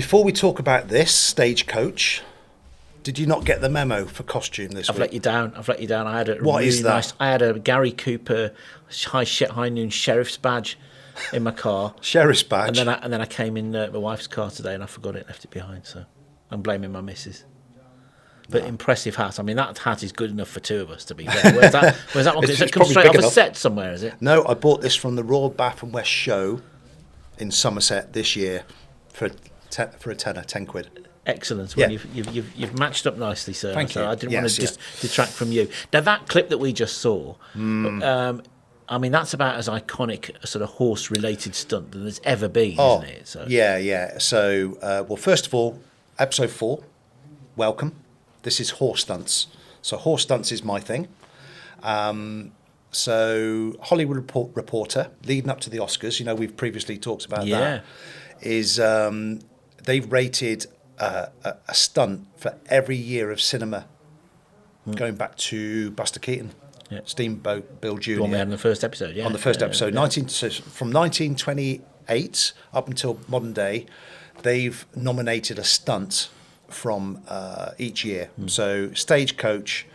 Before we talk about this, Stagecoach, did you not get the memo for costume this week? I've let you down. I had a What really is that? nice. I had a Gary Cooper high noon sheriff's badge in my car. Sheriff's badge. And then I came in my wife's car today and I forgot it, left it behind. So I'm blaming my missus. But impressive hat. I mean, that hat is good enough for two of us, to be fair. Where's that one? Does it come straight off a set somewhere, is it? No, I bought this from the Royal Bath and West Show in Somerset this year for a tenner, 10 quid. Excellent. Well, you've matched up nicely, sir. Thank you. I didn't want to detract from you. Now, that clip that we just saw, I mean, that's about as iconic a sort of horse-related stunt that there's ever been, isn't it? So. Yeah. So, well, first of all, episode 4, welcome. This is horse stunts. So horse stunts is my thing. So Hollywood Reporter, leading up to the Oscars, you know, we've previously talked about that, is they've rated a stunt for every year of cinema, going back to Buster Keaton, Steamboat Bill Jr. The one we had in the first episode, On the first episode, so from 1928 up until modern day, they've nominated a stunt from each year. So Stagecoach,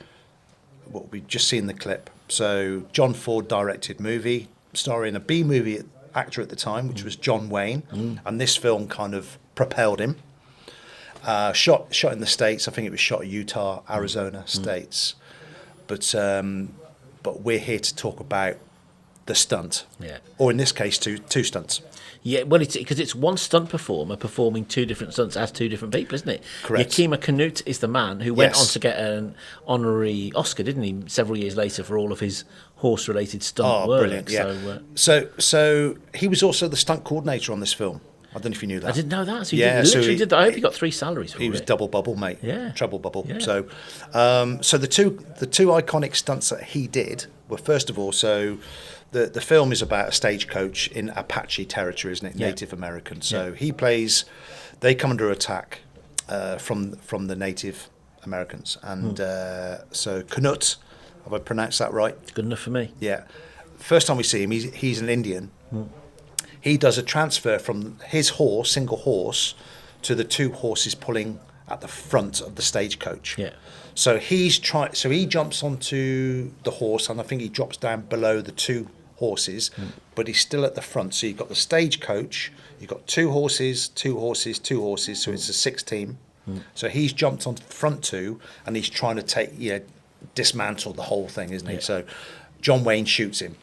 what we've just seen the clip. So John Ford directed movie, starring a B-movie actor at the time, which was John Wayne, and this film kind of propelled him. Shot in the States. I think it was shot in Utah, Arizona states. But we're here to talk about the stunt, or in this case, two stunts. Yeah, well, because it's one stunt performer performing two different stunts as two different people, isn't it? Correct. Yakima Canute is the man who went on to get an honorary Oscar, didn't he, several years later for all of his horse-related stunt work. Brilliant, yeah. So he was also the stunt coordinator on this film. I don't know if you knew that. I didn't know that. So he literally did that. I hope he got 3 salaries for it. He was double bubble, mate. Yeah. Treble bubble. Yeah. So the two iconic stunts that he did were, first of all, so the film is about a stagecoach in Apache territory, isn't it? Yeah. Native American. So they come under attack from the Native Americans. And so Canute, have I pronounced that right? It's good enough for me. Yeah. First time we see him, he's an Indian. He does a transfer from his horse, single horse, to the 2 horses pulling at the front of the stagecoach. Yeah. So he jumps onto the horse, and I think he drops down below the 2 horses, but he's still at the front. So you've got the stagecoach, you've got 2 horses, 2 horses, 2 horses. So it's a 6 team. So he's jumped on front 2, and he's trying to dismantle the whole thing, isn't he? Yeah. So John Wayne shoots him,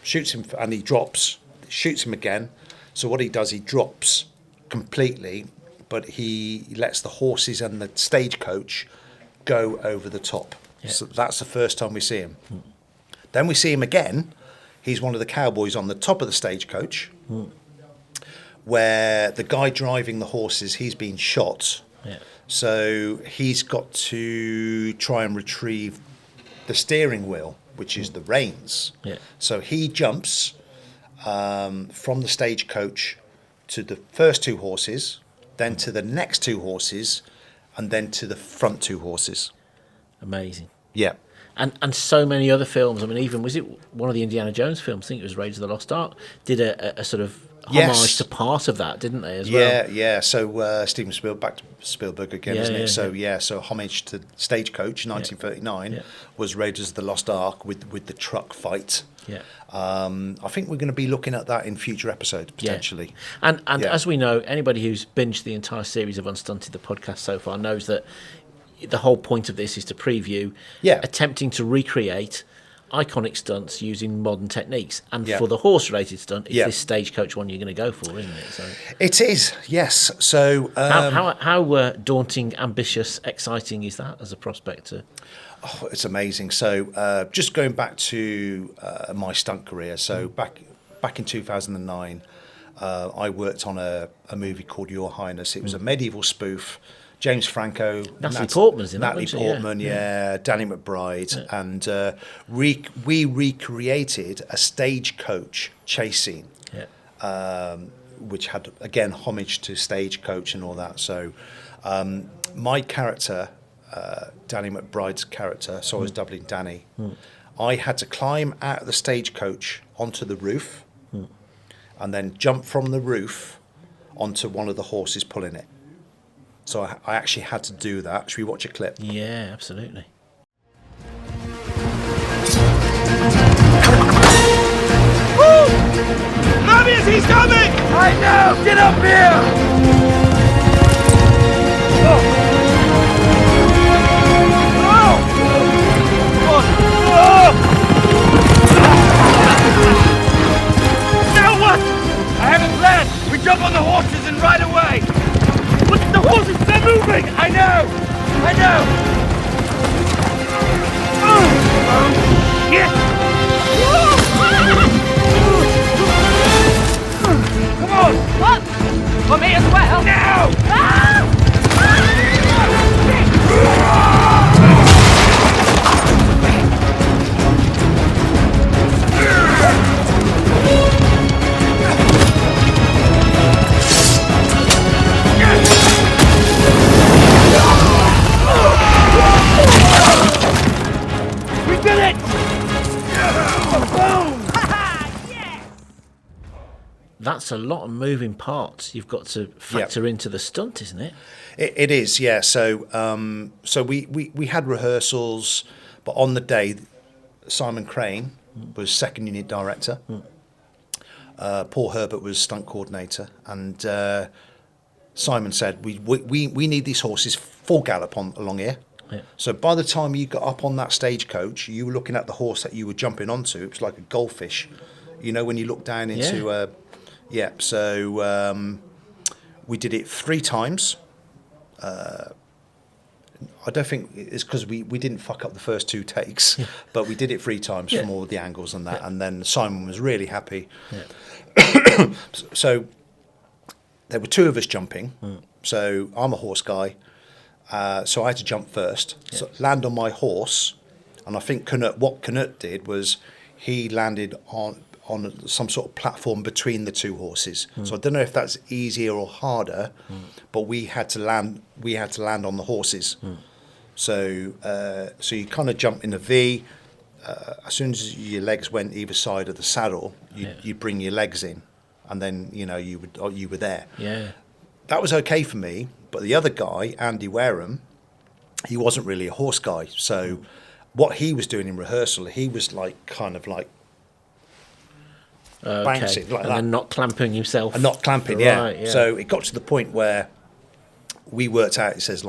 and he drops. Shoots him again. So what he does, he drops completely, but he lets the horses and the stagecoach go over the top. Yeah. So that's the first time we see him. Then we see him again. He's one of the cowboys on the top of the stagecoach, where the guy driving the horses, he's been shot. Yeah. So he's got to try and retrieve the steering wheel, which is the reins. Yeah. So he jumps from the stagecoach to the first 2 horses, then to the next 2 horses, and then to the front 2 horses. Amazing. Yeah. And so many other films. I mean, even, was it one of the Indiana Jones films? I think it was Raiders of the Lost Ark. Did a sort of homage to part of that, didn't they, as well? Yeah. So Steven Spielberg again, isn't it? So homage to Stagecoach, 1939, was Raiders of the Lost Ark with the truck fight. Yeah. I think we're going to be looking at that in future episodes, potentially. Yeah. And as we know, anybody who's binged the entire series of UnStunted, the podcast so far, knows that the whole point of this is to preview attempting to recreate iconic stunts using modern techniques. And for the horse-related stunt, it's this Stagecoach one you're going to go for, isn't it? So it is, yes. So how daunting, ambitious, exciting is that as a prospect to... Oh, it's amazing. So just going back to my stunt career. So back in 2009, I worked on a movie called Your Highness. It was a medieval spoof. James Franco, Natalie Portman's in that, Natalie Portman, Danny McBride, and we recreated a stagecoach chase scene, which had again homage to Stagecoach and all that. So my character, Danny McBride's character, so I was doubling Danny. I had to climb out of the stagecoach onto the roof, and then jump from the roof onto one of the horses pulling it. So I actually had to do that. Should we watch a clip? Yeah, absolutely. Marius, he's coming! I know! Get up here! Now what? I have a plan! We jump on the horses and ride away! But the horses, they're moving! I know! Yes! Come on! What? For me as well? Now! We did it! Boom! That's a lot of moving parts you've got to factor into the stunt, isn't it? It is, yeah. So we had rehearsals, but on the day, Simon Crane was second unit director. Paul Herbert was stunt coordinator, and Simon said, we need these horses full gallop along here. Yeah. So by the time you got up on that stagecoach, you were looking at the horse that you were jumping onto. It was like a goldfish, when you look down into so we did it 3 times. I don't think it's because we didn't fuck up the first 2 takes, but we did it 3 times from all the angles and that, and then Simon was really happy. Yeah. So there were 2 of us jumping. So I'm a horse guy, so I had to jump first. Yeah. So land on my horse, and I think what Knut did was he landed on some sort of platform between the 2 horses. So I don't know if that's easier or harder, but we had to land on the horses. So you kind of jump in a V. As soon as your legs went either side of the saddle, you bring your legs in, and then you were there. Yeah, that was okay for me. But the other guy, Andy Wareham, he wasn't really a horse guy. So what he was doing in rehearsal, he was bouncing like that, and not clamping himself. And not clamping, right, yeah. So it got to the point where we worked out. It says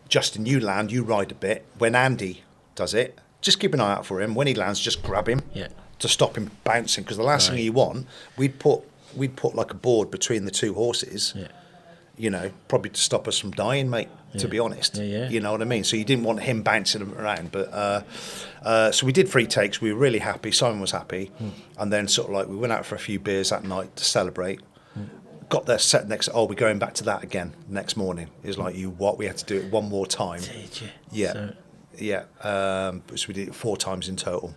Justin, you land, you ride a bit. When Andy does it, just keep an eye out for him. When he lands, just grab him to stop him bouncing. Because the last thing you want, we'd put like a board between the 2 horses. Yeah. Probably to stop us from dying, mate. To be honest, you know what I mean. So you didn't want him bouncing around, but so we did 3 takes. We were really happy. Simon was happy, and then sort of we went out for a few beers that night to celebrate. Got there set next. Oh, we're going back to that again next morning. It was like we had to do it one more time. Did you? Yeah, yeah. So we did it 4 times in total.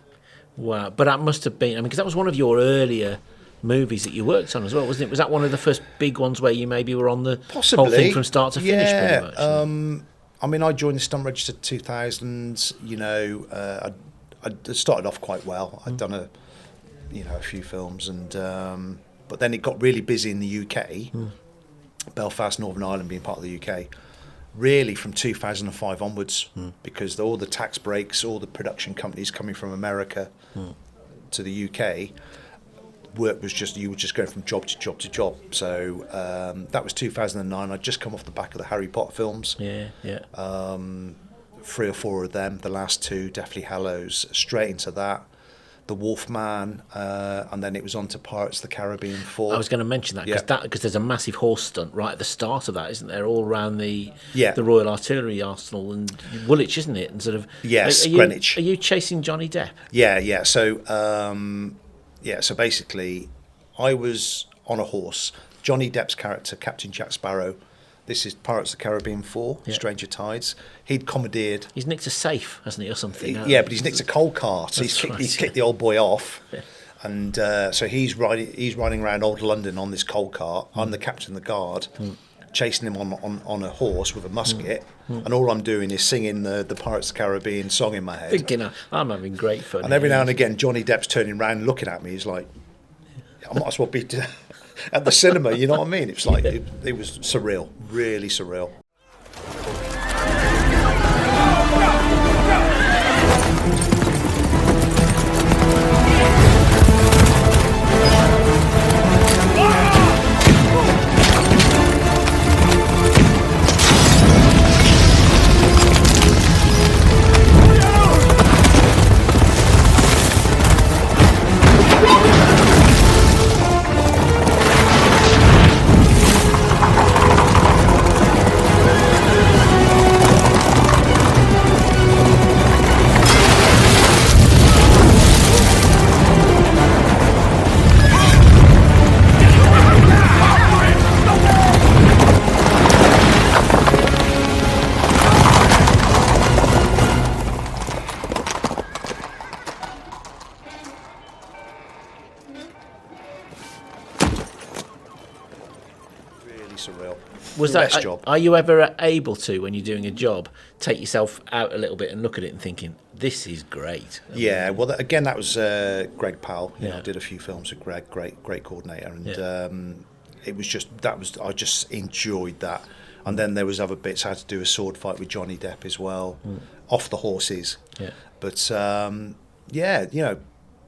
Wow, but that must have been. because that was one of your earlier movies that you worked on as well, wasn't it? Was that one of the first big ones where you maybe were on the whole thing from start to finish? Pretty much. I joined the Stunt Register 2000. I started off quite well. I'd done a few films, and but then it got really busy in the UK. Belfast, Northern Ireland being part of the UK. Really from 2005 onwards, because all the tax breaks, all the production companies coming from America to the UK. Work was you were just going from job to job to job. So that was 2009. I'd just come off the back of the Harry Potter films. 3 or 4 of them. The last 2, Deathly Hallows, straight into that. The Wolfman, and then it was on to Pirates of the Caribbean 4. I was going to mention that because there's a massive horse stunt right at the start of that, isn't there? All around the Royal Artillery Arsenal and Woolwich, isn't it? And sort of Greenwich. Are you chasing Johnny Depp? Yeah. So so basically, I was on a horse. Johnny Depp's character, Captain Jack Sparrow. This is Pirates of the Caribbean 4, Stranger Tides. He'd commandeered. He's nicked a safe, hasn't he, or something? But he's nicked a coal car, so he's kicked the old boy off, and so he's riding around old London on this coal car. I'm the captain of the guard, chasing him on a horse with a musket, and all I'm doing is singing the Pirates of the Caribbean song in my head. Thinking, I'm having great fun. And every now and again, Johnny Depp's turning around, looking at me. He's like, I might as well be. at the cinema. You know what I mean? It's like it was surreal, really surreal. Surreal. Was that job? Are you ever able to, when you're doing a job, take yourself out a little bit and look at it and thinking, this is great? Yeah, well, again, that was Greg Powell. You know, I did a few films with Greg, great coordinator, and it was just I just enjoyed that. And then there was other bits. I had to do a sword fight with Johnny Depp as well, off the horses. Yeah, but yeah, you know,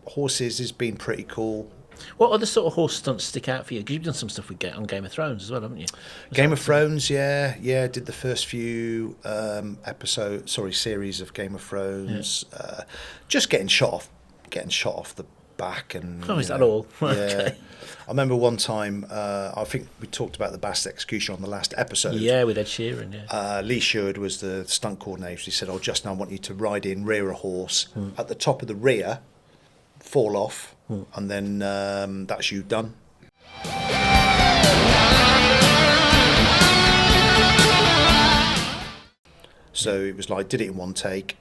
horses has been pretty cool. What other sort of horse stunts stick out for you? Because you've done some stuff on Game of Thrones as well, haven't you? Game of Thrones, yeah. Did the first few series of Game of Thrones. Yeah. Just getting shot off the back, and is that all? Yeah. Okay. I remember one time. I think we talked about the Bastard Execution on the last episode. Yeah, with Ed Sheeran. Yeah. Lee Sherwood was the stunt coordinator. He said, "Oh, Justin, I want you to ride in, rear a horse at the top of the rear, fall off." And then that's you done. So it was like, did it in one take,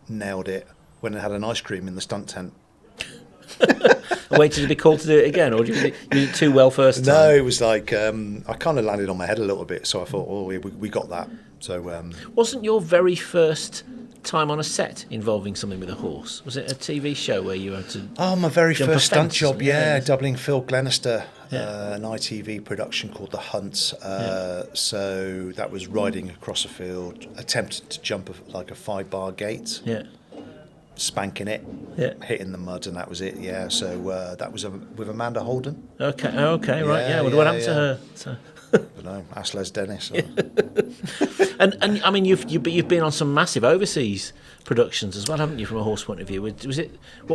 nailed it, went and had an ice cream in the stunt tent. Waited to be called to do it again, or did you do it too well first time? No, it was like, I kind of landed on my head a little bit, so I thought, oh, we got that. So wasn't your very first time on a set involving something with a horse? Was it a TV show where you had to... Oh, my very first stunt job, doubling Phil Glenister, an ITV production called The Hunt. So that was riding across a field, attempted to jump like a 5-bar gate, spanking it, hitting the mud, and that was it. Yeah, so that was with Amanda Holden. Okay, right, yeah. What happened to her? So. I don't know, ask Les Dennis. and I mean, you've been on some massive overseas productions as well, haven't you? From a horse point of view, what was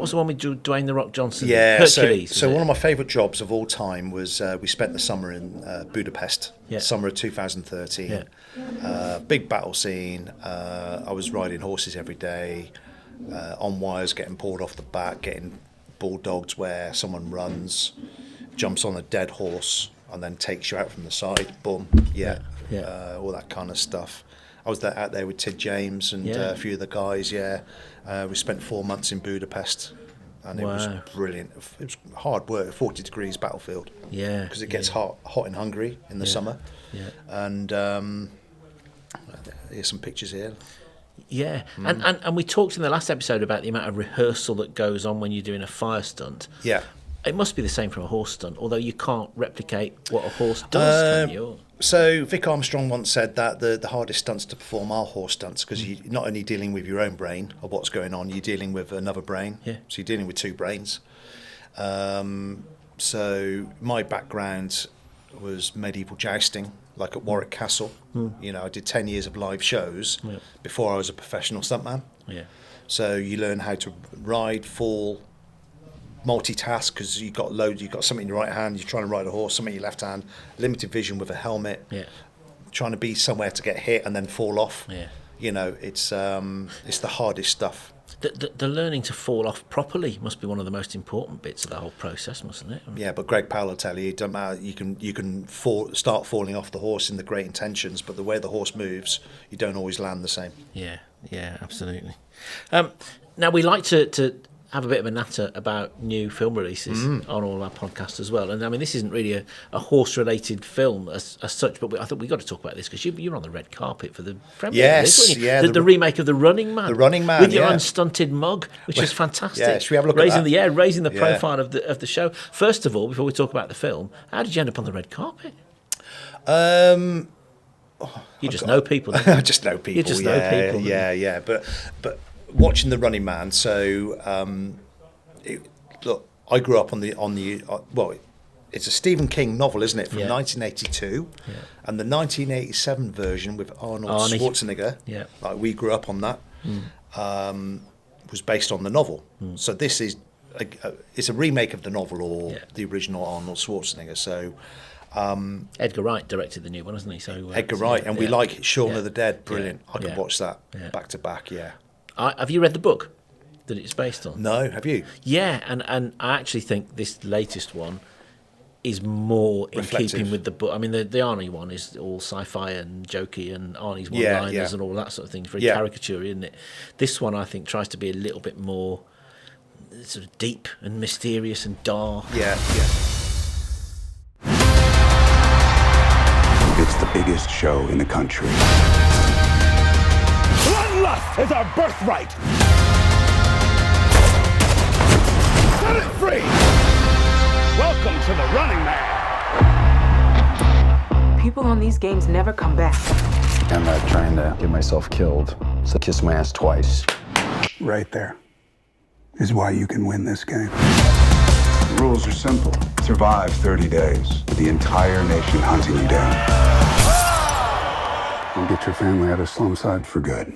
the one with Dwayne "The Rock" Johnson? Yeah, Hercules. So one of my favourite jobs of all time was we spent the summer in Budapest, summer of 2013. Big battle scene. I was riding horses every day, on wires, getting pulled off the back, getting bulldogged where someone runs, jumps on a dead horse, and then takes you out from the side, boom, all that kind of stuff. I was out there with Tid James and a few of the guys, we spent 4 months in Budapest, and it was brilliant. It was hard work, 40 degrees battlefield, because it gets hot in Hungary in the summer, and here's some pictures here. Yeah, and we talked in the last episode about the amount of rehearsal that goes on when you're doing a fire stunt. Yeah. It must be the same from a horse stunt, although you can't replicate what a horse does, can you? So Vic Armstrong once said that the hardest stunts to perform are horse stunts, because you're not only dealing with your own brain of what's going on, you're dealing with another brain. Yeah. So you're dealing with two brains. So my background was medieval jousting, like at Warwick Castle. You know, I did 10 years of live shows before I was a professional stuntman. Yeah. So you learn how to ride, fall, multitask, because you've got something in your right hand, you're trying to ride a horse, something in your left hand, limited vision with a helmet, trying to be somewhere to get hit and then fall off. You know, it's the hardest stuff. The learning to fall off properly must be one of the most important bits of the whole process, mustn't it? Yeah, but Greg Powell will tell you, it doesn't matter, you can start falling off the horse in the great intentions, but the way the horse moves, you don't always land the same. Yeah, absolutely. Now we like to have a bit of a natter about new film releases on all our podcasts as well. And I mean, this isn't really a horse-related film as such, but I thought we got to talk about this because you're on the red carpet for the premiere. Yes, of this, yeah, the remake of The Running Man. The Running Man, with your yeah. unstunted mug, which is fantastic. Yeah, should we have a look at that? Raising the profile of the show. First of all, before we talk about the film, how did you end up on the red carpet? You just know people. I just know people. You just know people. Yeah. But watching The Running Man, so look, I grew up on the well, it's a Stephen King novel, isn't it, from 1982, and the 1987 version with Arnold Schwarzenegger. Yeah, like we grew up on that. Was based on the novel. So this is it's a remake of the novel or the original Arnold Schwarzenegger. So. Edgar Wright directed the new one, hasn't he? So Edgar Wright, and we like Shaun of the Dead. Brilliant. I could watch that back to back. Yeah. Have you read the book that it's based on? No, have you? Yeah, and I actually think this latest one is more in keeping with the book. I mean, the Arnie one is all sci-fi and jokey and Arnie's one-liners and all that sort of thing. Very caricature, isn't it? This one, I think, tries to be a little bit more sort of deep and mysterious and dark. Yeah. It's the biggest show in the country. Bloodlust is our birthright! Set it free! Welcome to The Running Man! People on these games never come back. I'm not trying to get myself killed, so kiss my ass twice. Right there is why you can win this game. The rules are simple. Survive 30 days with the entire nation hunting you down. And get your family out of Slumside for good.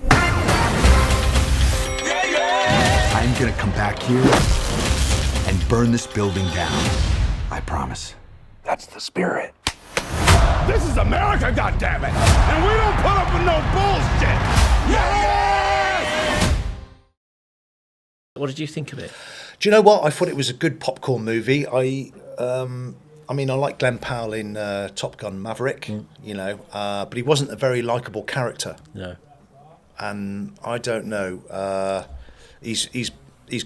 I'm gonna come back here and burn this building down. I promise. That's the spirit. This is America, goddammit! And we don't put up with no bullshit! Yes! What did you think of it? Do you know what? I thought it was a good popcorn movie. I mean, I like Glenn Powell in Top Gun Maverick, you know, but he wasn't a very likable character. No. And I don't know. He's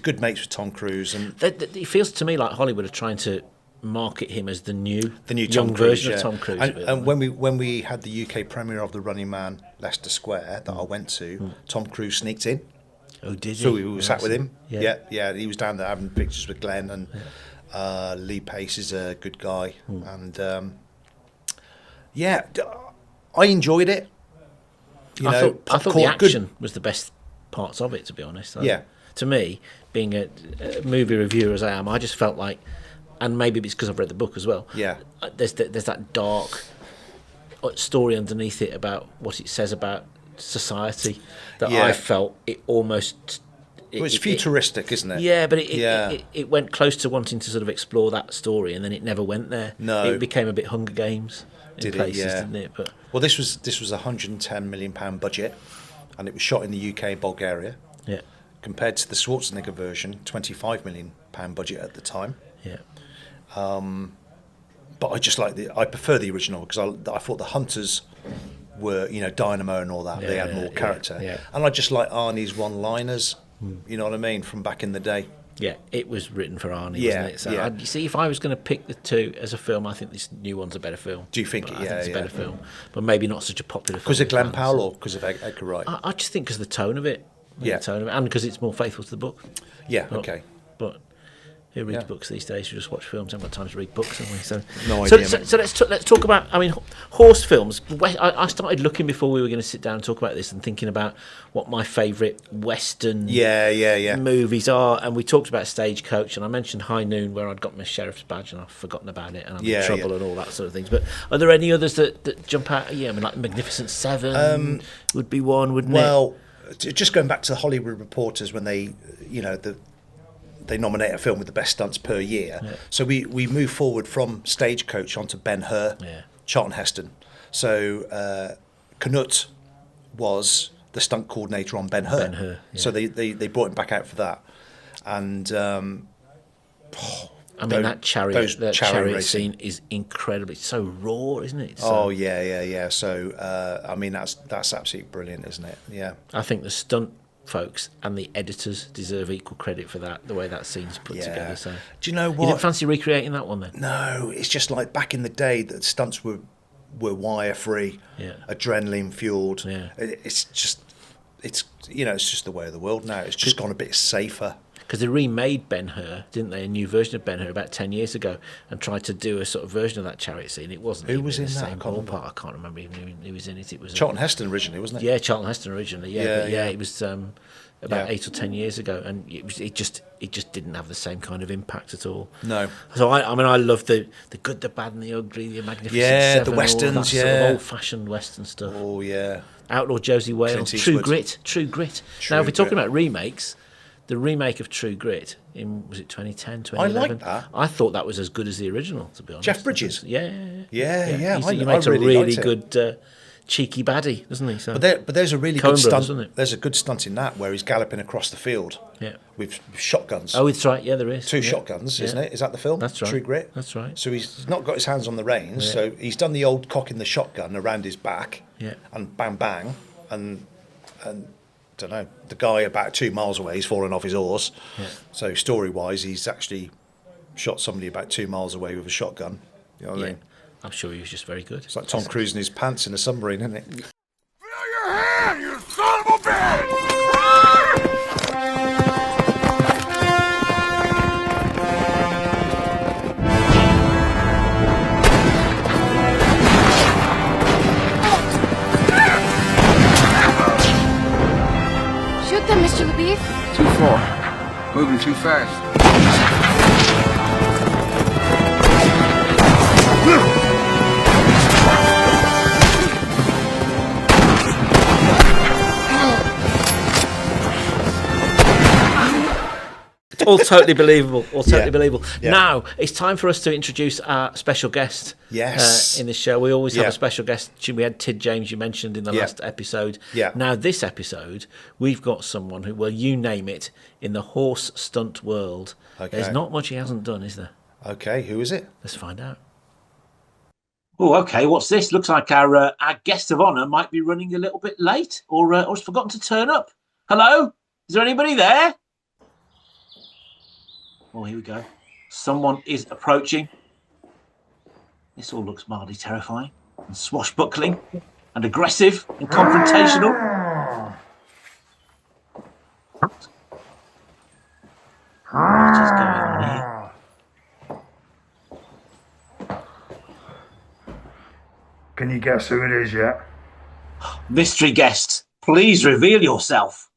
good mates with Tom Cruise, and it feels to me like Hollywood are trying to market him as the new young Tom version of Tom Cruise. And when we had the UK premiere of The Running Man, Leicester Square, that I went to, Tom Cruise sneaked in. Oh, did he? So we sat with him. Yeah. He was down there having pictures with Glenn, and Lee Pace is a good guy, and I enjoyed it. I thought the action was the best parts of it, to be honest. To me, being a movie reviewer as I am, I just felt like, and maybe it's because I've read the book as well. Yeah, there's that dark story underneath it about what it says about society that I felt it almost. It's futuristic, isn't it? Yeah, but it went close to wanting to sort of explore that story, and then it never went there. No, it became a bit Hunger Games in places, didn't it? But well, this was a £110 million budget, and it was shot in the UK and Bulgaria. Yeah. Compared to the Schwarzenegger version, £25 million budget at the time. Yeah. But I prefer the original because I thought the hunters were, Dynamo and all that. They had more character. Yeah. And I just like Arnie's one-liners, you know what I mean, from back in the day. Yeah, it was written for Arnie, wasn't it? So you see, if I was going to pick the two as a film, I think this new one's a better film. Do you think? I think it's a better film, but maybe not such a popular film. Because of Glenn Powell or because of Edgar Wright? I just think because of the tone of it. The tone of it, and because it's more faithful to the book. Yeah, okay. But who reads books these days? You just watch films. Haven't got time to read books, have we? So no idea. So let's talk about. I mean, horse films. I started looking before we were going to sit down and talk about this, and thinking about what my favourite Western movies are. And we talked about Stagecoach, and I mentioned High Noon, where I'd got my sheriff's badge and I've forgotten about it, and I'm in trouble and all that sort of things. But are there any others that jump out? Yeah, I mean, like Magnificent Seven would be one, wouldn't it? Well, just going back to the Hollywood Reporters when they, they nominate a film with the best stunts per year. Yeah. So we move forward from Stagecoach onto Ben-Hur, Charlton Heston. So Knut was the stunt coordinator on Ben-Hur. So they brought him back out for that. And that chariot scene is incredibly so raw, isn't it? So, yeah. So that's absolutely brilliant, isn't it? Yeah. I think the stunt folks, and the editors deserve equal credit for that, the way that scene's put together. So, do you know what? You didn't fancy recreating that one then? No, it's just like back in the day that stunts were wire free, adrenaline fueled. Yeah. It's just the way of the world now. It's just gone a bit safer. Because they remade Ben-Hur, didn't they? A new version of Ben-Hur about 10 years ago, and tried to do a sort of version of that chariot scene. It wasn't. Who was in the that? same ballpark. I can't remember even who was in it. It was Charlton Heston originally, wasn't it? Yeah, Charlton Heston originally. Yeah, it was about 8 or 10 years ago, and it just didn't have the same kind of impact at all. No. So I love the good, the bad, and the ugly, the Magnificent Seven, the westerns, all that sort of old-fashioned western stuff. Oh yeah. Outlaw Josie Wales, True Grit. Now, if we're talking about remakes, the remake of True Grit was it 2010, 2011? I like that. I thought that was as good as the original, to be honest. Jeff Bridges. Yeah. He makes a really liked good cheeky baddie, doesn't he? So, but there's a really Coen good stunt. Brothers, isn't it? There's a good stunt in that where he's galloping across the field. Yeah. With shotguns. Oh, it's right. Yeah, there is Two shotguns, isn't it? Is that the film? That's right. True Grit. That's right. So he's not got his hands on the reins. So he's done the old cocking the shotgun around his back. Yeah. And bang bang, and don't know, the guy about 2 miles away, he's fallen off his horse. Yeah. So story wise, he's actually shot somebody about 2 miles away with a shotgun. You know what I mean? I'm sure he was just very good. It's like Tom Cruise in his pants in a submarine, isn't it? Fill your hand, you son of a bitch! Shoot them, Mr. LaBeef. Too far. Moving too fast. All totally believable. Believable. Yeah. Now, it's time for us to introduce our special guest in the show. We always have a special guest. We had Tid James, you mentioned in the last episode. Yeah. Now, this episode, we've got someone who, well, you name it, in the horse stunt world. Okay. There's not much he hasn't done, is there? Okay, who is it? Let's find out. Oh, okay. What's this? Looks like our guest of honour might be running a little bit late or has forgotten to turn up. Hello? Is there anybody there? Oh, here we go. Someone is approaching. This all looks mildly terrifying and swashbuckling and aggressive and confrontational. What is going on here? Can you guess who it is yet? Mystery guest, please reveal yourself.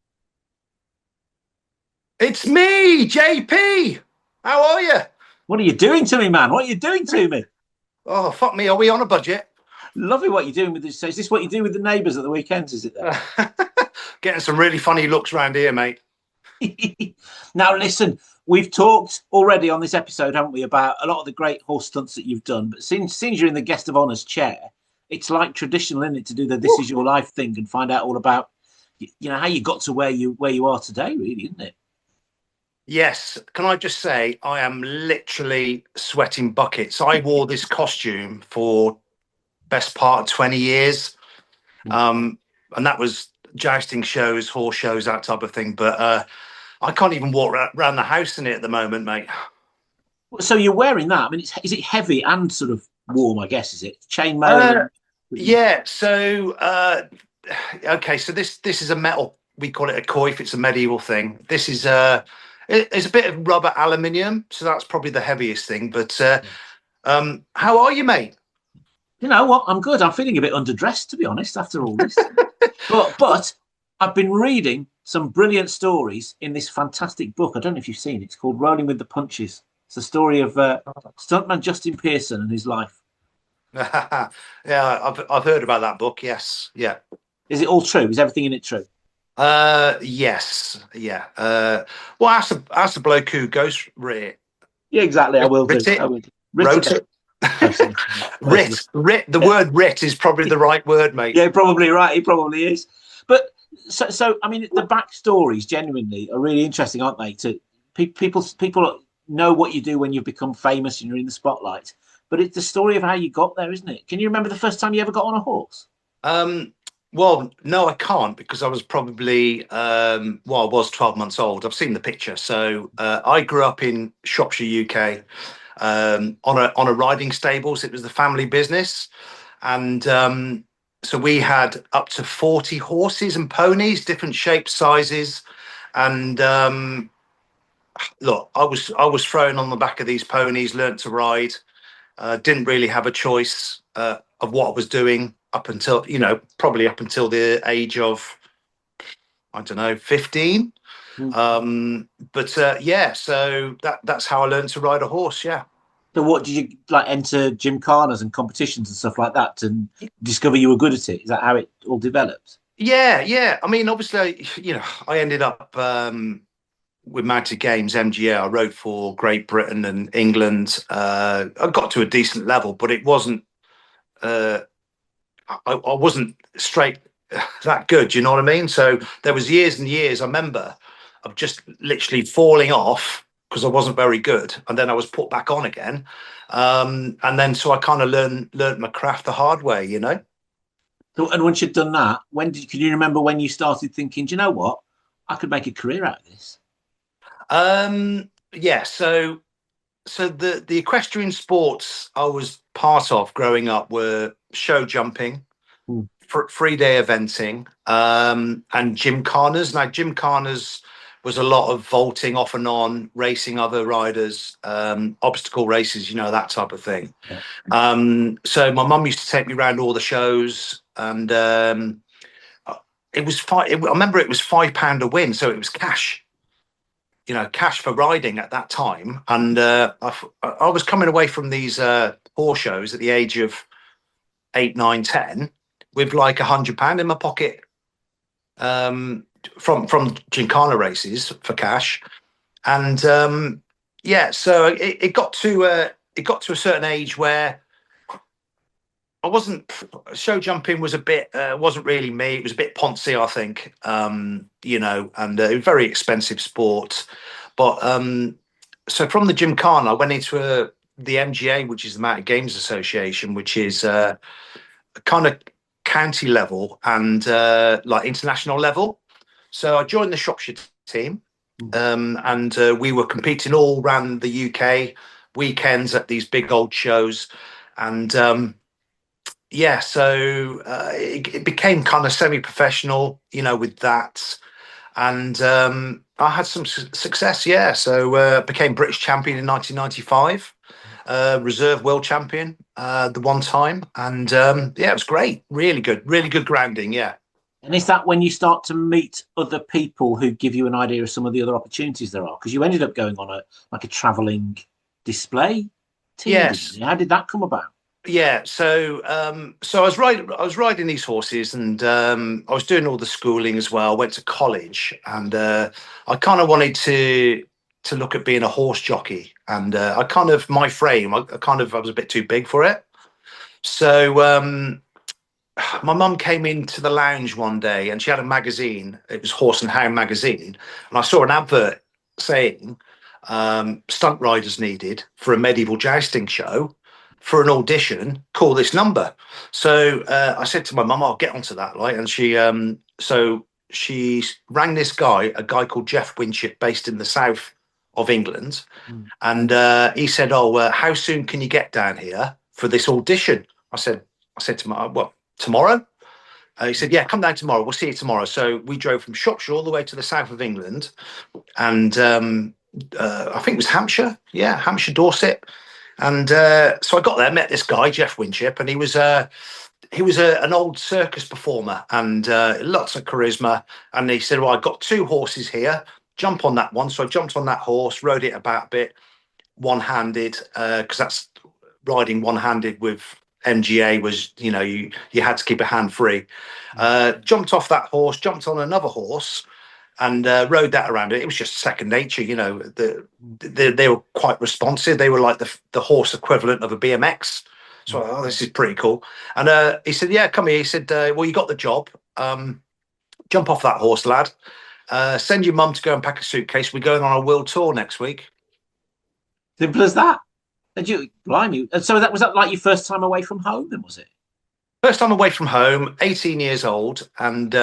It's me, JP. How are you? What are you doing to me, man? What are you doing to me? Oh, fuck me. Are we on a budget? Lovely what you're doing with this. So is this what you do with the neighbours at the weekends, is it? Getting some really funny looks round here, mate. Now, listen, we've talked already on this episode, haven't we, about a lot of the great horse stunts that you've done. But since you're in the guest of honour's chair, it's like traditional, isn't it, to do the This Is Your Life thing and find out all about, how you got to where you are today, really, isn't it? Yes. Can I just say, I am literally sweating buckets. I wore this costume for best part of 20 years. And that was jousting shows, horse shows, that type of thing. But I can't even walk around the house in it at the moment, mate. So you're wearing that. I mean, is it heavy and sort of warm, I guess, is it? Chainmail? Yeah. So, okay. So this is a metal. We call it a coif. It's a medieval thing. This is it's a bit of rubber aluminium, so that's probably the heaviest thing. But how are you, mate? You know what? I'm good. I'm feeling a bit underdressed, to be honest, after all this. but I've been reading some brilliant stories in this fantastic book. I don't know if you've seen it. It's called Rolling with the Punches. It's the story of stuntman Justin Pearson and his life. Yeah, I've heard about that book. Yes, yeah. Is it all true? Is everything in it true? Yes, yeah. Well, ask the bloke who ghost wrote it. Yeah, exactly. I will writ do. it. I will. Wrote it. Writ. The word "writ" is probably the right word, mate. Yeah, probably right. He probably is. But so I mean, the backstories genuinely are really interesting, aren't they? To people know what you do when you've become famous and you're in the spotlight. But it's the story of how you got there, isn't it? Can you remember the first time you ever got on a horse? Well, no, I can't because I was probably, I was 12 months old. I've seen the picture. So I grew up in Shropshire, UK, on a riding stables. It was the family business. And so we had up to 40 horses and ponies, different shapes, sizes. And look, I was thrown on the back of these ponies, learnt to ride, didn't really have a choice of what I was doing up until, probably up until the age of, I don't know, 15. But yeah, so that's how I learned to ride a horse. Yeah. So what did you like enter gymkhanas and competitions and stuff like that to discover you were good at it? Is that how it all developed? Yeah. I mean, obviously, I ended up with Mounted Games, MGA. I rode for Great Britain and England. I got to a decent level, but it wasn't. I wasn't straight that good. You know what I mean? So there was years and years. I remember of just literally falling off because I wasn't very good, and then I was put back on again. And then so I kind of learned my craft the hard way. So, and once you'd done that, can you remember when you started thinking, do you know what, I could make a career out of this? Yeah. So the equestrian sports I was part of growing up were show jumping, 3-day eventing, and gymkhanas. Now gymkhanas was a lot of vaulting off and on, racing other riders, obstacle races, that type of thing. Yeah. So my mum used to take me around all the shows, and it was I remember it was £5 a win, so it was cash. Cash for riding at that time. And I was coming away from these horse shows at the age of 8, 9, 10 with like £100 in my pocket from Gymkhana races for cash. And so it got to a certain age where I wasn't. Show jumping was a bit wasn't really me. It was a bit poncy, I think. And a very expensive sport. But so from the Gymkhana, I went into the MGA, which is the Mounted Games Association, which is kind of county level and like international level. So I joined the Shropshire team, and we were competing all around the UK weekends at these big old shows, and so it became kind of semi-professional, with that. And I had some success, yeah. So became British champion in 1995, reserve world champion the one time. And it was great. Really good grounding, yeah. And is that when you start to meet other people who give you an idea of some of the other opportunities there are? Because you ended up going on a travelling display team. Yes. How did that come about? Yeah, so I was riding these horses, and I was doing all the schooling as well. Went to college, and I kind of wanted to look at being a horse jockey. And I was a bit too big for it. So my mum came into the lounge one day, and she had a magazine. It was Horse and Hound magazine, and I saw an advert saying stunt riders needed for a medieval jousting show. For an audition, call this number. So I said to my mum, I'll get onto that, right? And she rang this guy, a guy called Jeff Winship, based in the south of England. And he said, how soon can you get down here for this audition? I said to my, well, tomorrow? He said, yeah, come down tomorrow. We'll see you tomorrow. So we drove from Shropshire all the way to the south of England. And I think it was Hampshire. Yeah, Hampshire, Dorset. And so I got there, met this guy, Jeff Winship, and he was an old circus performer and lots of charisma. And he said, well, I've got 2 horses here. Jump on that one. So I jumped on that horse, rode it about a bit one-handed, because that's riding one-handed with MGA was, you had to keep a hand free. Jumped off that horse, jumped on another horse, and rode that around. It was just second nature, they were quite responsive. They were like the horse equivalent of a BMX. So this is pretty cool. And he said, yeah, come here. He said, well, you got the job. Jump off that horse, lad. Send your mum to go and pack a suitcase. We're going on a world tour next week. Simple as that. And blimey. And so was that like your first time away from home then, was it? First time away from home, 18 years old, and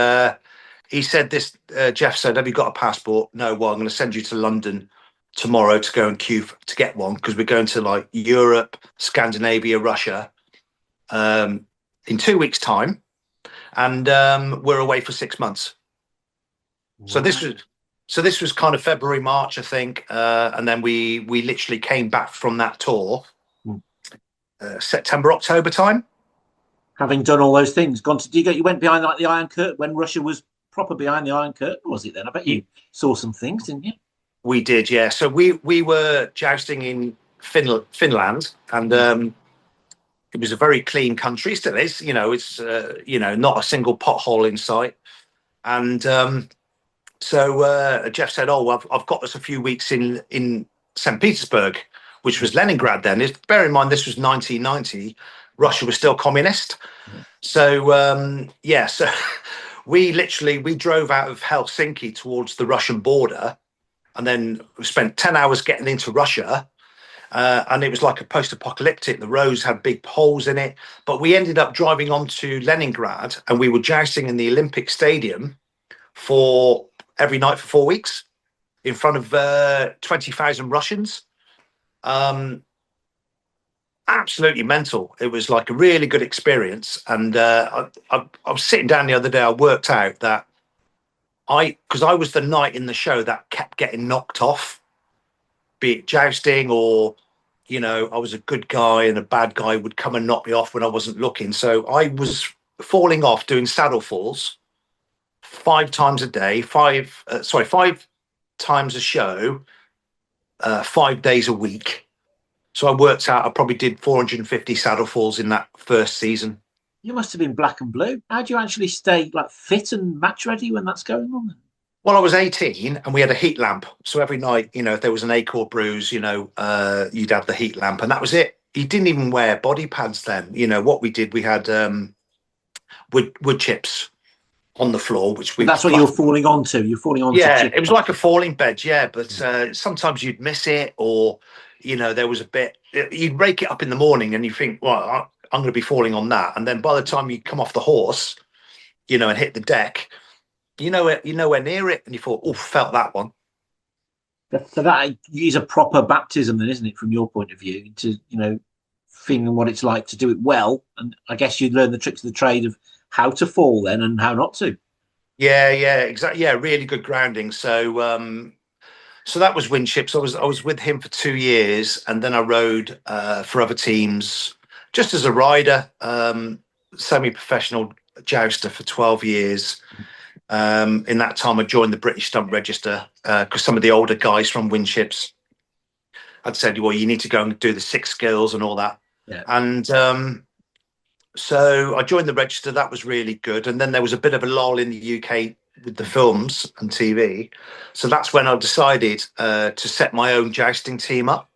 he said this. Jeff said, "Have you got a passport?" No. Well, I'm going to send you to London tomorrow to go and queue to get one because we're going to like Europe, Scandinavia, Russia in 2 weeks' time, and we're away for 6 months. Wow. So this was kind of February, March, I think, and then we literally came back from that tour September, October time. Having done all those things, you went behind like the Iron Curtain when Russia was proper behind the Iron Curtain, was it then? I bet you saw some things, didn't you? We did, yeah. So we were jousting in Finland, and it was a very clean country. Still is, it's not a single pothole in sight. And so Jeff said, "Oh, well, I've got us a few weeks in St. Petersburg, which was Leningrad then. Bear in mind, this was 1990. Russia was still communist." So so we drove out of Helsinki towards the Russian border, and then we spent 10 hours getting into Russia. And it was like a post-apocalyptic. The roads had big holes in it, but we ended up driving on to Leningrad, and we were jousting in the Olympic Stadium for every night for 4 weeks in front of 20,000 Russians. Absolutely mental. It was like a really good experience. And I was sitting down the other day. I worked out that because I was the knight in the show that kept getting knocked off, be it jousting or, I was a good guy and a bad guy would come and knock me off when I wasn't looking. So I was falling off doing saddle falls 5 times a day, 5 times a show, 5 days a week. So I worked out I probably did 450 saddle falls in that first season. You must have been black and blue. How do you actually stay like fit and match ready when that's going on? Well, I was 18 and we had a heat lamp. So every night, if there was an ache or bruise, you'd have the heat lamp, and that was it. You didn't even wear body pads then. What we did, we had wood chips on the floor, which that's what you were falling onto. You're falling onto. Yeah, it was like a falling bed. Yeah, but sometimes you'd miss it, or there was a bit. You'd rake it up in the morning, and you think, well, I'm going to be falling on that, and then by the time you come off the horse, and hit the deck, you're nowhere near it, and you thought, oh, felt that one. So that is a proper baptism, then, isn't it, from your point of view, to feeling what it's like to do it well, and I guess you'd learn the tricks of the trade of how to fall then and how not to. Yeah, exactly. Yeah, really good grounding. So so that was Windships. I was with him for 2 years, and then I rode for other teams just as a rider, semi-professional jouster for 12 years. In that time, I joined the British Stunt Register because some of the older guys from Windships had said, well, you need to go and do the 6 skills and all that. Yeah. And so I joined the register. That was really good. And then there was a bit of a lull in the UK with the films and TV. So that's when I decided to set my own jousting team up.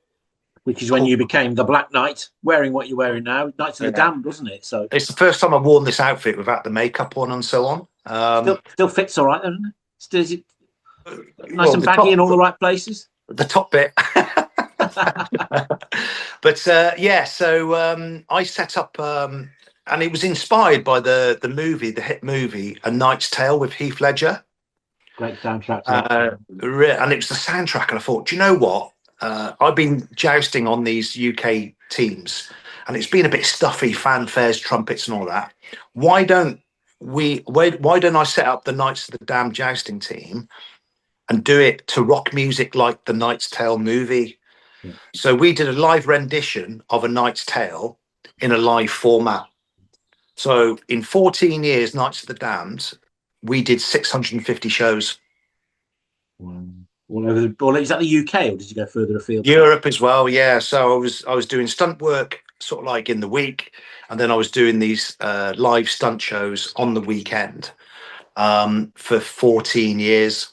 Which is when you became the Black Knight, wearing what you're wearing now. Knights of the Damned, wasn't it? So it's the first time I've worn this outfit without the makeup on and so on. Still fits all right, doesn't it? Still, is it nice and baggy in all the right places? The top bit. But so I set up, and it was inspired by the hit movie A Knight's Tale with Heath Ledger. Great soundtrack. And it was the soundtrack, and I thought, do you know what? I've been jousting on these UK teams, and it's been a bit stuffy, fanfares, trumpets, and all that. Why don't I set up the Knights of the Damned jousting team and do it to rock music like the Knight's Tale movie? Yeah. So we did a live rendition of A Knight's Tale in a live format. So in 14 years, Knights of the Damned, we did 650 shows. Wow. All over is that the UK, or did you go further afield? Europe as well, yeah. So I was doing stunt work sort of like in the week, and then I was doing these live stunt shows on the weekend for 14 years.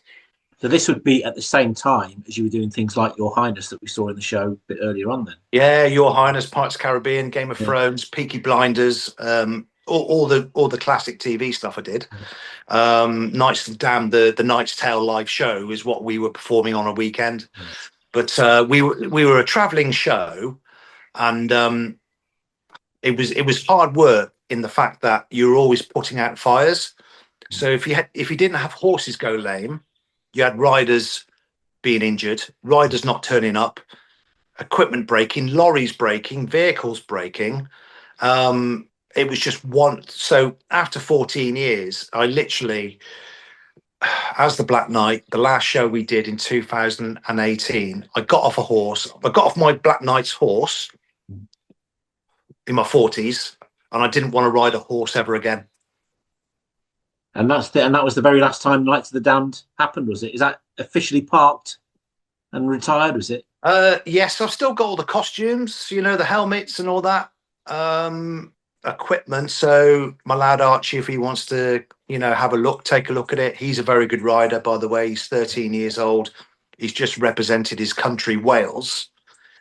So this would be at the same time as you were doing things like Your Highness that we saw in the show a bit earlier on then? Yeah, Your Highness, Pirates of the Caribbean, Game of Thrones, Peaky Blinders, all the classic TV stuff I did. Knights of the Damned, the Knight's Tale live show is what we were performing on a weekend. But we were a travelling show, and it was hard work in the fact that you're always putting out fires. So if you didn't have horses go lame, you had riders being injured, riders not turning up, equipment breaking, lorries breaking, vehicles breaking. It was just one. So after 14 years, I literally, as the Black Knight, the last show we did in 2018, I got off a horse. I got off my Black Knight's horse in my 40s, and I didn't want to ride a horse ever again. And that was the very last time Knights of the Damned happened, was it? Is that officially parked and retired, was it? Yes, I've still got all the costumes, the helmets and all that equipment. So my lad Archie, if he wants to, have a look, take a look at it. He's a very good rider, by the way. He's 13 years old. He's just represented his country, Wales,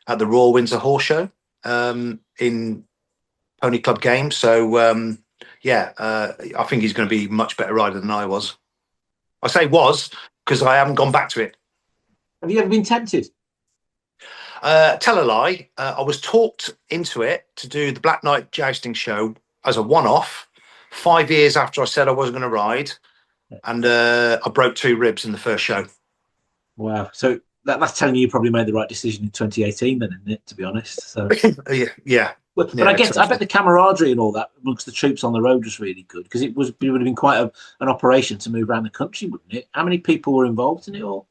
at the Royal Windsor Horse Show in Pony Club Games. So, I think he's going to be a much better rider than I was. I say was because I haven't gone back to it. Have you ever been tempted? Tell a lie. I was talked into it to do the Black Knight jousting show as a one-off 5 years after I said I wasn't going to ride, and I broke 2 ribs in the first show. Wow. So that's telling you probably made the right decision in 2018 then, isn't it, to be honest? So yeah. But I bet the camaraderie and all that amongst the troops on the road was really good, because it would have been quite an operation to move around the country, wouldn't it? How many people were involved in it all?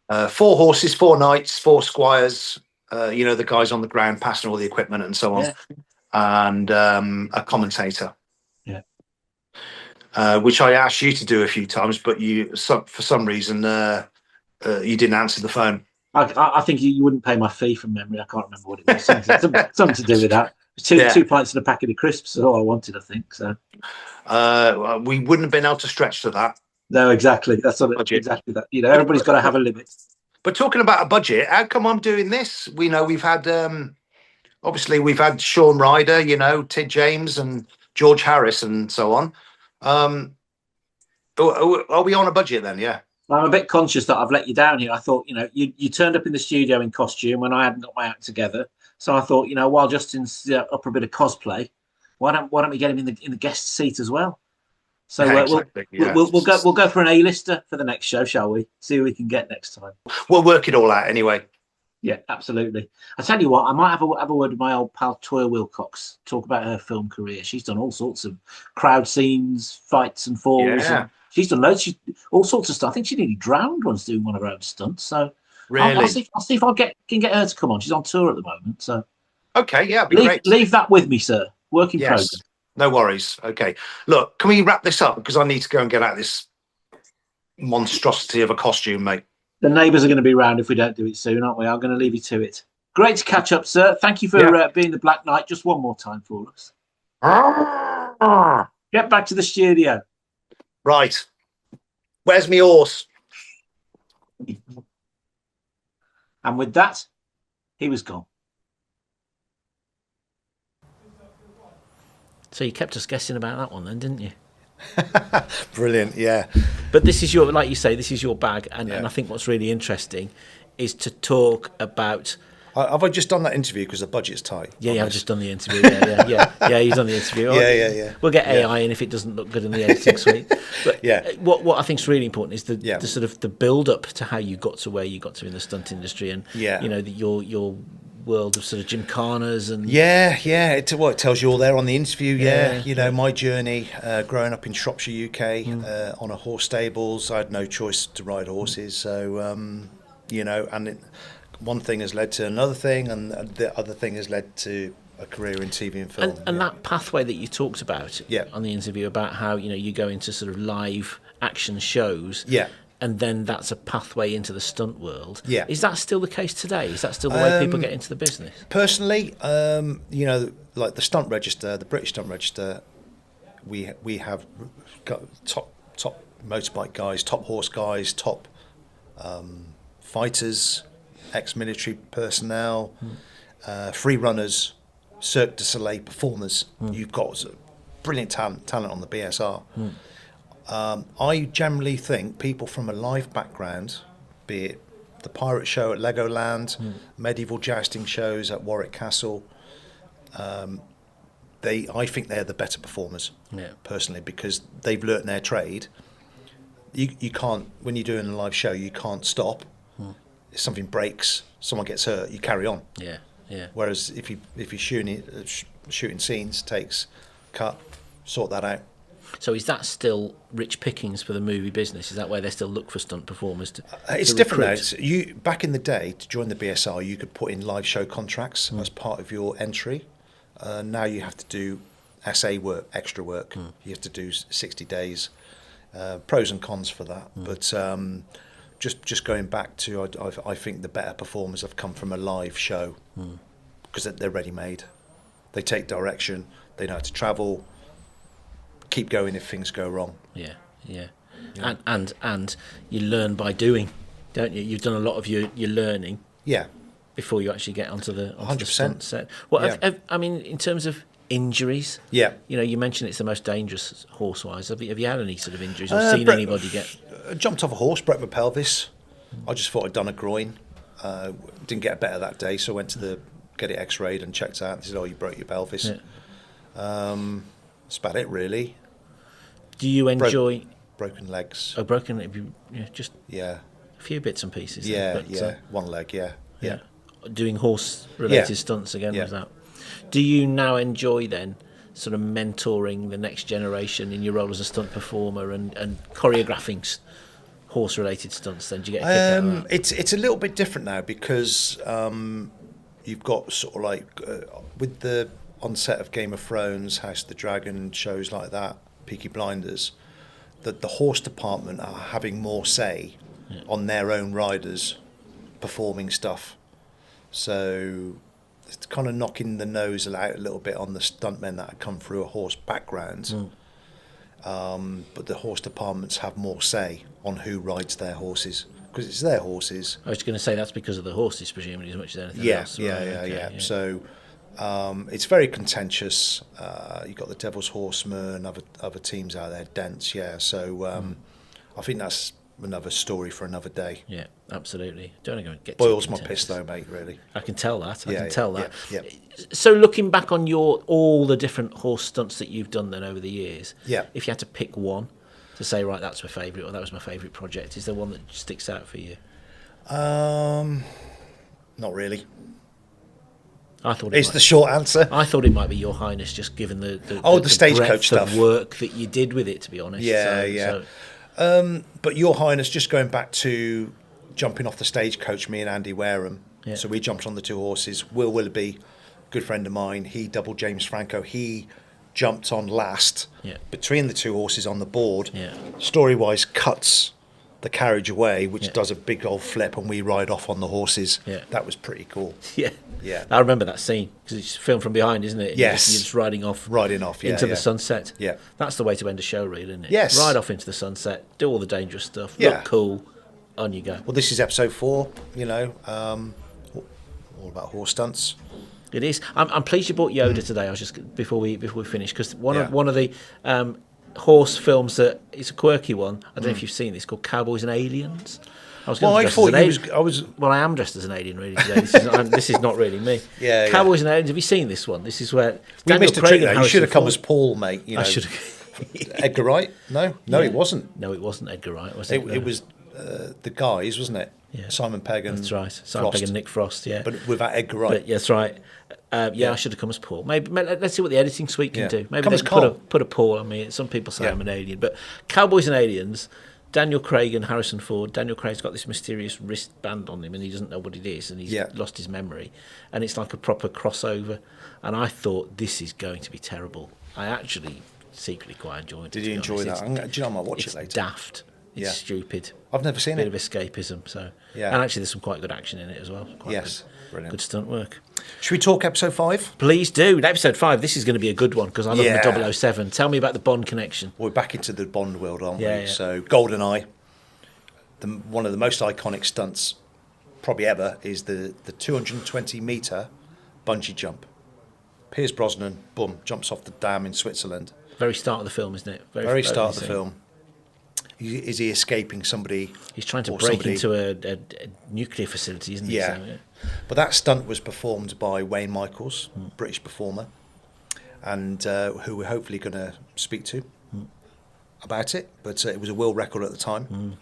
4 horses, 4 knights, 4 squires, the guys on the ground passing all the equipment and so on, and a commentator. Yeah. Which I asked you to do a few times, but for some reason, you didn't answer the phone. I think you wouldn't pay my fee from memory. I can't remember what it was. Something to do with that. Two pints and a packet of crisps is all I wanted, I think. So we wouldn't have been able to stretch to that. No, exactly. That's exactly that. Everybody's got to have a limit. But talking about a budget, how come I'm doing this? We've had obviously we've had Sean Ryder, Tid James and George Harris and so on. Are we on a budget then? Yeah. I'm a bit conscious that I've let you down here. I thought, you turned up in the studio in costume when I hadn't got my act together. So I thought, while Justin's up for a bit of cosplay, why don't we get him in the guest seat as well? So we'll go for an A-lister for the next show, shall we? See who we can get next time. We'll work it all out anyway. Yeah, absolutely. I tell you what, I might have a word with my old pal Toya Wilcox. Talk about her film career. She's done all sorts of crowd scenes, fights and falls. Yeah. And she's done loads. All sorts of stuff. I think she nearly drowned once doing one of her own stunts. So really, I'll see if I can get her to come on. She's on tour at the moment. So okay, yeah, it'd be great. Leave that with me, sir. Work in progress. No worries. Okay. Look, can we wrap this up? Because I need to go and get out this monstrosity of a costume, mate. The neighbours are going to be around if we don't do it soon, aren't we? I'm going to leave you to it. Great to catch up, sir. Thank you for being the Black Knight. Just one more time for us. Get back to the studio. Right. Where's my horse? And with that, he was gone. So you kept us guessing about that one then, didn't you? Brilliant, yeah. But this is like you say, this is your bag. And I think what's really interesting is to talk about... Have I just done that interview because the budget's tight? Yeah, I've just done the interview. Yeah, he's done the interview. Yeah. We'll get AI in if it doesn't look good in the editing suite. But what I think is really important is the sort of the build up to how you got to where you got to in the stunt industry, and your world of sort of gymkhanas and it tells you all there on the interview. My journey growing up in Shropshire, UK, on a horse stables. I had no choice to ride horses, so and one thing has led to another thing, and the other thing has led to a career in TV and film. And that pathway that you talked about on the interview about how you go into sort of live action shows. And then that's a pathway into the stunt world. Yeah. Is that still the case today? Is that still the way people get into the business? Personally, like the stunt register, the British stunt register, we have got top motorbike guys, top horse guys, top fighters, ex-military personnel, free runners, Cirque du Soleil performers. You've got brilliant talent on the BSR. I generally think people from a live background, be it the pirate show at Legoland, medieval jousting shows at Warwick Castle, I think they're the better performers, Yeah. personally, because they've learnt their trade. You can't, when you're doing a live show, you can't stop. If something breaks, someone gets hurt, you carry on. Yeah, yeah. Whereas if you're shooting scenes, takes, cut, sort that out. So is that still rich pickings for the movie business? Is that where they still look for stunt performers to It's to different now. recruit? You back in the day, to join the BSR, you could put in live show contracts as part of your entry. Now you have to do SA work, extra work. You have to do 60 days. Pros and cons for that, but just going back to, I think the better performers have come from a live show because they're ready made. They take direction. They know how to travel. Keep going if things go wrong. Yeah. And you learn by doing, don't you? You've done a lot of your learning. Yeah. Before you actually get onto the 100%. stunt set. Well, Yeah. I mean, in terms of injuries, Yeah. you know, you mentioned it's the most dangerous horse-wise. Have you had any sort of injuries or seen anybody get? Jumped off a horse, broke my pelvis. I just thought I'd done a groin. Didn't get better that day, so I went to get it x-rayed and checked out. They said, "Oh, you broke your pelvis." Yeah. That's about it, really. Do you enjoy broken legs? Just Yeah. a few bits and pieces. Yeah, then, but, yeah. One leg, yeah. Doing horse-related Yeah. stunts again Yeah. was that. Do you now enjoy then sort of mentoring the next generation in your role as a stunt performer and choreographing horse-related stunts? Then do you get a kick out of that? It's a little bit different now because you've got sort of like with the onset of Game of Thrones, House of the Dragon, shows like that, Peaky Blinders, that the horse department are having more say on their own riders performing stuff. So it's kind of knocking the nose out a little bit on the stuntmen that have come through a horse background. But the horse departments have more say on who rides their horses because it's their horses. I was going to say that's because of the horses, presumably, as much as anything Yeah, else. yeah. So it's very contentious. You've got the Devil's Horseman, other teams out there, Dents, yeah. So I think that's another story for another day. Yeah, absolutely. Don't want to go and get Boils too my contentious. piss though, mate, really. I can tell that. I Yeah, can tell that. yeah. So looking back on all the different horse stunts that you've done then over the years, Yeah. if you had to pick one to say, right, that's my favourite or that was my favourite project, is there one that sticks out for you? Not really. I thought It's the short answer. I thought it might be Your Highness, just given the Stagecoach breadth stuff. of work that you did with it, to be honest. Yeah. But Your Highness, just going back to jumping off the Stagecoach, me and Andy Wareham. Yeah. So we jumped on the two horses. Will Willoughby, good friend of mine, he doubled James Franco. He jumped on last between the two horses on the board. Yeah. Story-wise, cuts the carriage away, which Yeah. does a big old flip, and we ride off on the horses. Yeah. That was pretty cool. Yeah. Yeah. I remember that scene because it's filmed from behind, isn't it? Yes. You're just riding off Yeah, into yeah. the sunset. Yeah. That's the way to end a show, really, isn't it? Yes. Ride off into the sunset, do all the dangerous stuff, Yeah. look cool, on you go. Well, this is episode 4, all about horse stunts. It is. I'm pleased you brought Yoda today. I was just before we finish because one of the horse films that it's a quirky one. I don't know if you've seen this, called Cowboys and Aliens. I was Well, I dress thought as you an was. Well, I am dressed as an alien really today. This is not really me. Yeah, Cowboys and Aliens. Have you seen this one? This is where We Daniel missed a Craig trick and there. You Harrison should have come Ford- as Paul, mate. You know, I should have. Edgar Wright? No, it wasn't. No, it wasn't Edgar Wright, was it? It was the guys, wasn't it? Yeah. Simon Pegg and That's right. Simon Pegg and Nick Frost. Yeah, but without Edgar Wright. But, yeah, that's right. I should have come as Paul. Maybe let's see what the editing suite can Yeah. do. Maybe Come they as can Cole. put a Paul on me. Some people say Yeah. I'm an alien, but Cowboys and Aliens. Daniel Craig and Harrison Ford. Daniel Craig's got this mysterious wristband on him, and he doesn't know what it is, and he's lost his memory, and it's like a proper crossover. And I thought this is going to be terrible. I actually secretly quite enjoyed it. Did to you be enjoy honest. that? Do you know I might watch It's it later? daft. It's Yeah. stupid. I've never seen Bit it. of escapism. So Yeah. and actually, there's some quite good action in it as well. Quite Yes. good, Brilliant. good stunt work. Should we talk episode 5? Please do. Episode 5. This is going to be a good one because I love Yeah. the 007. Tell me about the Bond connection. We're back into the Bond world, aren't we? Yeah, yeah. So GoldenEye, one of the most iconic stunts probably ever is the 220-metre bungee jump. Piers Brosnan, boom, jumps off the dam in Switzerland. Very start of the film, isn't it? Very start of the scene. film. Is he escaping somebody? He's trying to or break somebody- into a nuclear facility, isn't he? Yeah. So, But that stunt was performed by Wayne Michaels, British performer. and who we're hopefully going to speak to about it. But it was a world record at the time.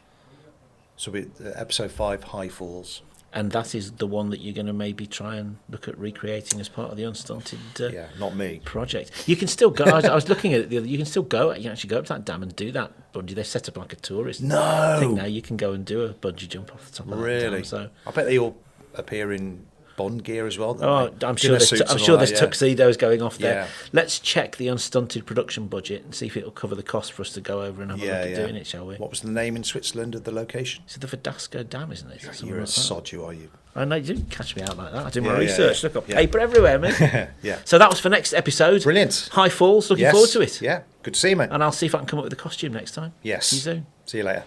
So episode 5, High Falls. And that is the one that you're going to maybe try and look at recreating as part of the Unstunted not me. project. You can still go. I was looking at it the other. You can still go. You can actually go up to that dam and do that bungee. They set up like a tourist thing now. You can go and do a bungee jump off the top of that dam. So I bet they all appear in Bond gear as well. I'm sure there's tuxedos going off there. Yeah. Let's check the Unstunted production budget and see if it'll cover the cost for us to go over and have a look at doing it, shall we? What was the name in Switzerland of the location? It's the Verdasco Dam, isn't it? You're a sod, you are you? I know, you didn't catch me out like that. I did my research. Look, I've got paper everywhere, mate. Yeah. So that was for next episode. Brilliant. High Falls. Looking forward to it. Yeah. Good to see you, mate. And I'll see if I can come up with a costume next time. Yes. See you soon. See you later.